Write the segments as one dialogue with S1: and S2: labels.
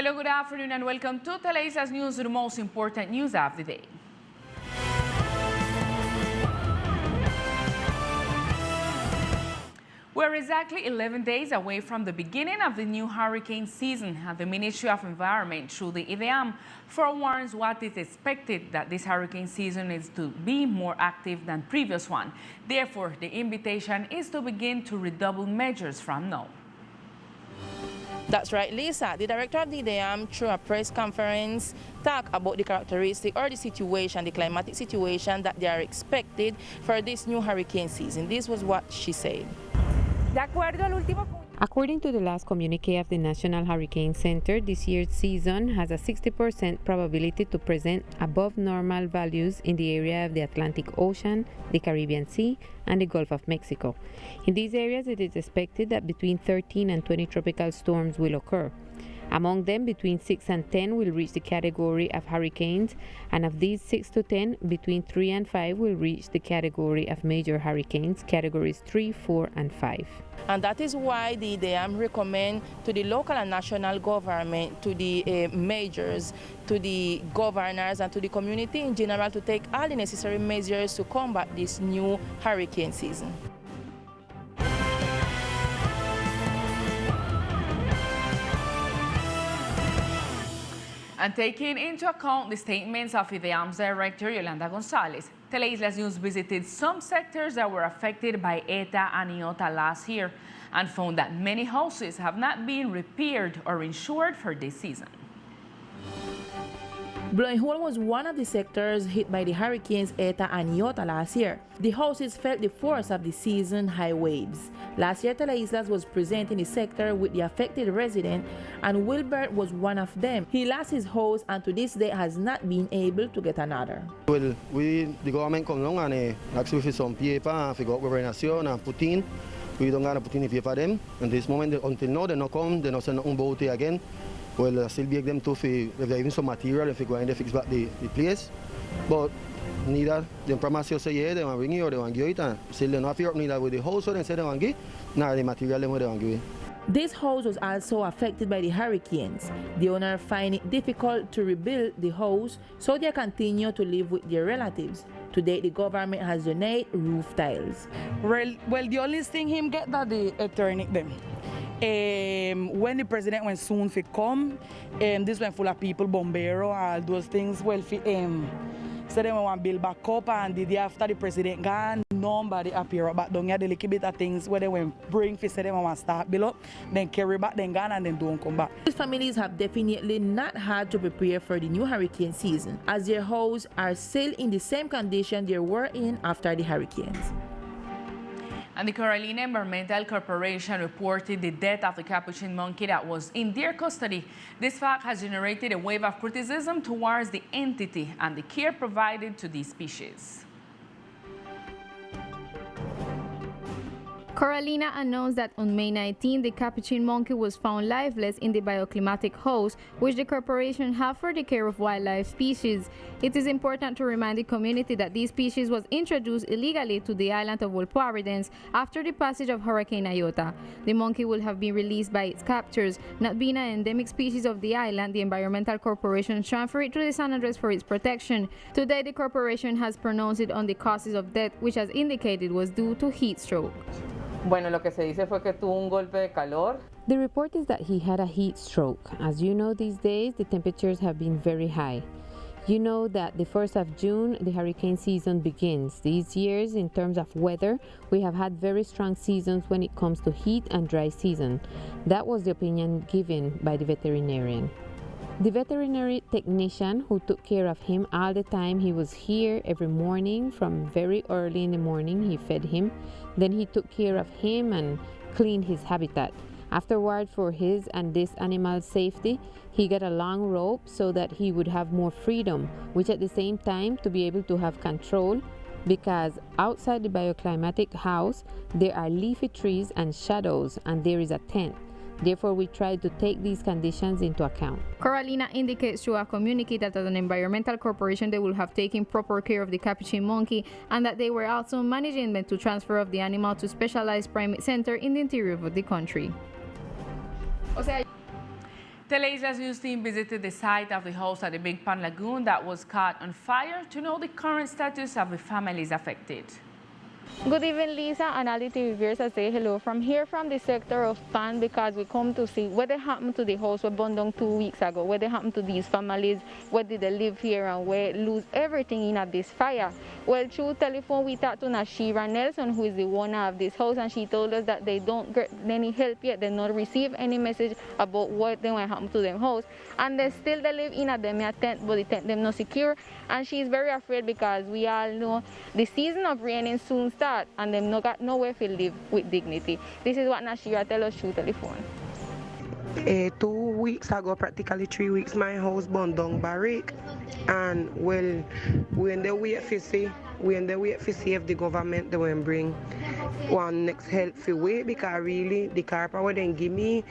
S1: Hello, good afternoon, and welcome to Teleislas News, the most important news of the day. We're exactly 11 days away from the beginning of the new hurricane season, and the Ministry of Environment, through the IDEAM, forewarns what is expected that this hurricane season is to be more active than previous one. Therefore, the invitation is to begin to redouble measures from now.
S2: That's right, Lisa. The director of the IDEAM, through a press conference, talked about the characteristic or the situation, the climatic situation that they are expected for this new hurricane season. This was what she said.
S3: According to the last communique of the National Hurricane Center, this year's season has a 60% probability to present above normal values in the area of the Atlantic Ocean, the Caribbean Sea, and the Gulf of Mexico. In these areas, it is expected that between 13 and 20 tropical storms will occur. Among them, between 6 and 10 will reach the category of hurricanes, and of these 6 to 10, between 3 and 5 will reach the category of major hurricanes, categories 3, 4, and 5.
S2: And that is why the IDEAM recommend to the local and national government, to the majors, to the governors, and to the community in general to take all the necessary measures to combat this new hurricane season.
S1: And taking into account the statements of IDEAM's director, Yolanda Gonzalez, Teleislas News visited some sectors that were affected by ETA and IOTA last year and found that many houses have not been repaired or insured for this season.
S2: Blowing Hole was one of the sectors hit by the hurricanes ETA and IOTA last year. The houses felt the force of the season high waves. Last year, Teleislas was present in the sector with the affected resident, and Wilbert was one of them. He lost his house and to this day has not been able to get another.
S4: Well, the government come along and asked for some paper, for governation and put in. We don't have to put in paper for them. And this moment, until now, they don't come, they don't send nothing about it again. Well, I still beg them to even some material if they go and fix back the place. But neither them promise you say yeah, they want to bring you or they want to give it, and still they not fear up neither with the house or they say they want to give, nor the material they want to give it.
S2: This house was also affected by the hurricanes. The owner find it difficult to rebuild the house, so they continue to live with their relatives. Today, the government has donated roof tiles.
S5: Well, the only thing him get that the attorney them. When the president went soon to come, this went full of people, bombero, all those things. Well, so they want to build back up, and the day after the president gone, nobody appear back down here. The little bit of things where they went bring for say they want to start build up, then carry back, then gone, and then don't come back.
S2: These families have definitely not had to prepare for the new hurricane season, as their houses are still in the same condition they were in after the hurricanes.
S1: And the CORALINA Environmental Corporation reported the death of the capuchin monkey that was in their custody. This fact has generated a wave of criticism towards the entity and the care provided to these species.
S6: CORALINA announced that on May 19, the capuchin monkey was found lifeless in the bioclimatic house, which the corporation have for the care of wildlife species. It is important to remind the community that this species was introduced illegally to the island of Providence after the passage of Hurricane IOTA. The monkey will have been released by its captors. Not being an endemic species of the island, the Environmental Corporation transferred it to the San Andres for its protection. Today, the corporation has pronounced it on the causes of death, which as indicated was due to heat stroke.
S7: Bueno, lo que se dice fue que tuvo un golpe de calor.
S3: The report is that he had a heat stroke. As you know, these days the temperatures have been very high. You know that the 1st of June the hurricane season begins. These years, in terms of weather, we have had very strong seasons when it comes to heat and dry season. That was the opinion given by the veterinarian. The veterinary technician who took care of him all the time, he was here every morning from very early in the morning. He fed him, then he took care of him and cleaned his habitat. Afterward, for his and this animal's safety, he got a long rope so that he would have more freedom, which at the same time to be able to have control, because outside the bioclimatic house there are leafy trees and shadows, and there is a tent. Therefore, we try to take these conditions into account.
S6: CORALINA indicates to a community that as an environmental corporation they will have taken proper care of the capuchin monkey, and that they were also managing the transfer of the animal to specialized primate center in the interior of the country.
S1: Teleislas news team visited the site of the house at the Big Pond Lagoon that was caught on fire to know the current status of the families affected.
S8: Good evening, Lisa and Aditi Reversa say hello from here from the sector of Pan, because we come to see what happened to the house we burned down 2 weeks ago, what happened to these families, where did they live here and where lose everything in this fire. Well, through telephone we talked to Nashira Nelson, who is the owner of this house, and she told us that they don't get any help yet. They not receive any message about what they want happen to them house, and they live in a tent, but the tent them not secure, and she's very afraid because we all know the season of raining soon start and them no got nowhere to live with dignity. This is what Nashira tell us through telephone.
S9: 2 weeks ago, practically 3 weeks, my house burned down barrack, and well, we in the wait to see if the government they will bring one next help for way, because really the carpet what they give me,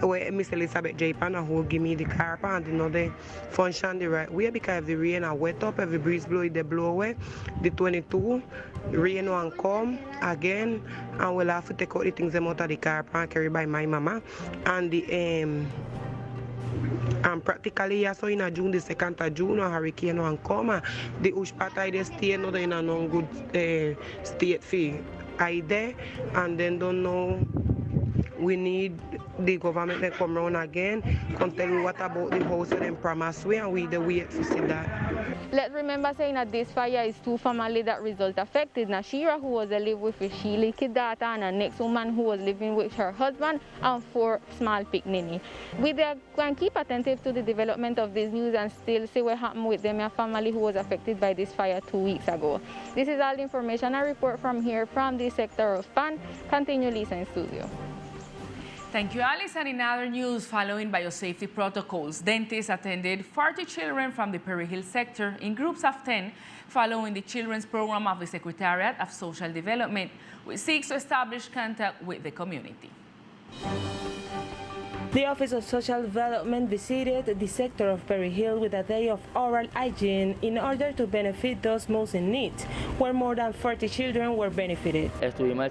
S9: where Miss Elizabeth J. Panna who give me the carpet and you know they function the right way, because if the rain are wet up, if the breeze blow it they blow away. The 22 rain will come again, and we'll have to take out the things them out of the carpet and carry by my mama, and the and practically so in a June, the 2nd of June, a hurricane will come. The Ushpata they stay not in a non-good state for IDEAM, and then don't know. We need the government to come around again, come tell me what about the house and them promise we, and we the wait to see that.
S8: Let's remember saying that this fire is 2 families that result affected. Nashira, who was live with she little daughter, and a next woman who was living with her husband, and 4 small picnini. We can keep attentive to the development of this news and still see what happened with them, a family who was affected by this fire 2 weeks ago. This is all the information I report from here from the sector of Pan. Continue, Lisa, in studio.
S1: Thank you, Alice. And in other news, following biosafety protocols, dentists attended 40 children from the Perry Hill sector in groups of 10, following the children's program of the Secretariat of Social Development, which seeks to establish contact with the community.
S10: The Office of Social Development visited the sector of Perry Hill with a day of oral hygiene in order to benefit those most in need, where more than 40 children were benefited.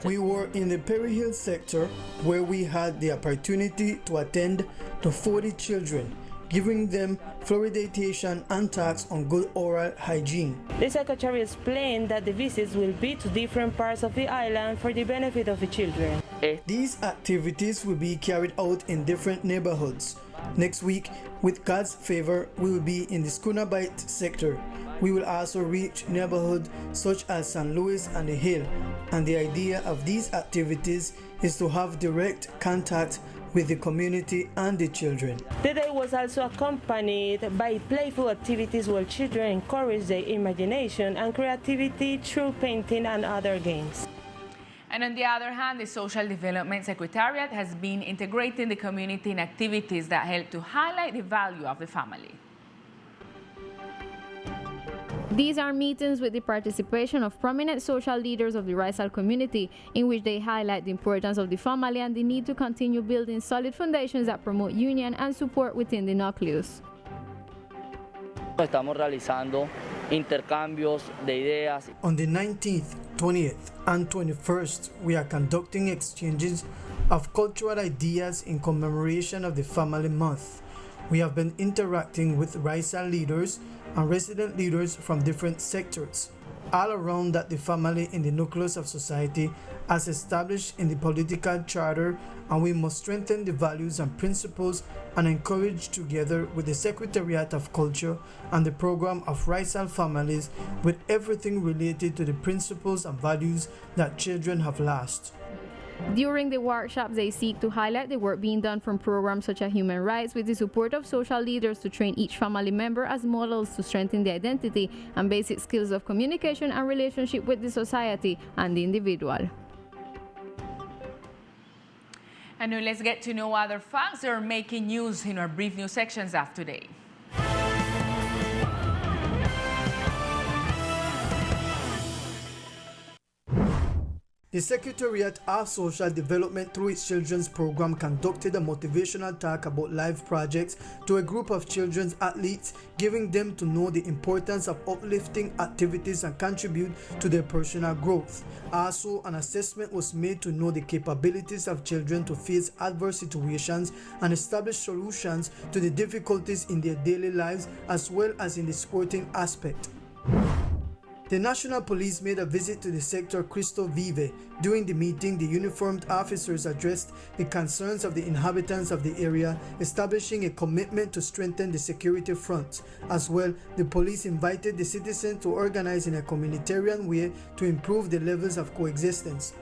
S11: We were in the Perry Hill sector, where we had the opportunity to attend to 40 children, giving them fluoridation and talks on good oral hygiene.
S10: The Secretary explained that the visits will be to different parts of the island for the benefit of the children.
S11: These activities will be carried out in different neighborhoods. Next week, with God's favor, we will be in the Schooner Bight sector. We will also reach neighborhoods such as St. Louis and the Hill, and the idea of these activities is to have direct contact with the community and the children.
S10: The day was also accompanied by playful activities where children encourage their imagination and creativity through painting and other games.
S1: And on the other hand, the Social Development Secretariat has been integrating the community in activities that help to highlight the value of the family.
S6: These are meetings with the participation of prominent social leaders of the Rizal community, in which they highlight the importance of the family and the need to continue building solid foundations that promote union and support within the nucleus.
S12: Estamos realizando intercambios de ideas.
S11: On the 19th, 20th, and 21st, we are conducting exchanges of cultural ideas in commemoration of the Family Month. We have been interacting with Rizal leaders and resident leaders from different sectors, all around that the family in the nucleus of society as established in the political charter, and we must strengthen the values and principles and encourage together with the Secretariat of Culture and the program of Rizal families with everything related to the principles and values that children have lost.
S6: During the workshops, they seek to highlight the work being done from programs such as human rights, with the support of social leaders to train each family member as models to strengthen the identity and basic skills of communication and relationship with the society and the individual.
S1: And now let's get to know other facts that are making news in our brief news sections of today.
S11: The The Secretariat of Social Development, through its children's program, conducted a motivational talk about life projects to a group of children's athletes, giving them to know the importance of uplifting activities and contribute to their personal growth. Also, an assessment was made to know the capabilities of children to face adverse situations and establish solutions to the difficulties in their daily lives as well as in the sporting aspect. The National Police made a visit to the sector Cristo Vive. During the meeting, the uniformed officers addressed the concerns of the inhabitants of the area, establishing a commitment to strengthen the security front. As well, the police invited the citizens to organize in a communitarian way to improve the levels of coexistence.